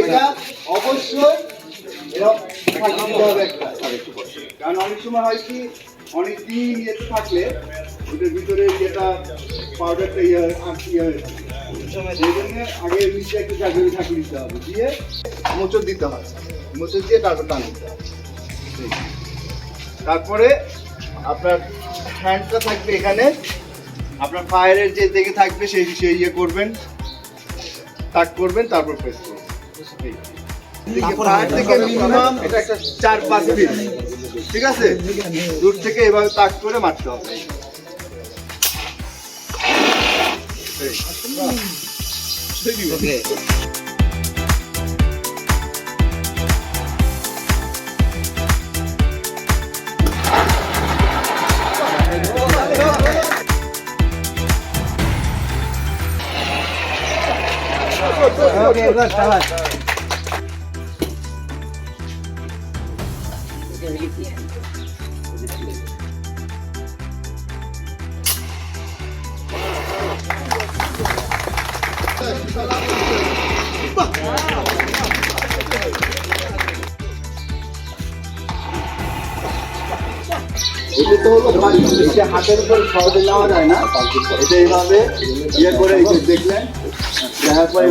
এটা অবশ্যই এরকম থাকতে হবে একটা। কারণ অনেক সময় হয় কি অনেক দিন ইয়েতে থাকলে ওটার ভিতরে ইয়েটা পাউডারটা ইয়ে হয়ে থাকে। সেই জন্য আগে নিচে একটু জায়গায় ঢাকি দিতে হবে, দিয়ে মোচড় দিতে হয়, মোচড় দিয়ে তারপর টান দিতে হবে। তারপরে আপনার হ্যান্ডটা থাকবে এখানে, আপনার ফায়ারের যে দিকে থাকবে সেই ইয়ে করবেন, তাক করবেন, তারপর প্রেস করবেন। ফায়ার থেকে মিনিমাম 4-5 ফিট, ঠিক আছে, দূর থেকে এভাবে তাক করে মারতে হবে। এটা তো হলো হাতের উপর সহজে নেওয়া যায় না, এটা এইভাবে ইয়ে করে দেখলেন, দেখার পরে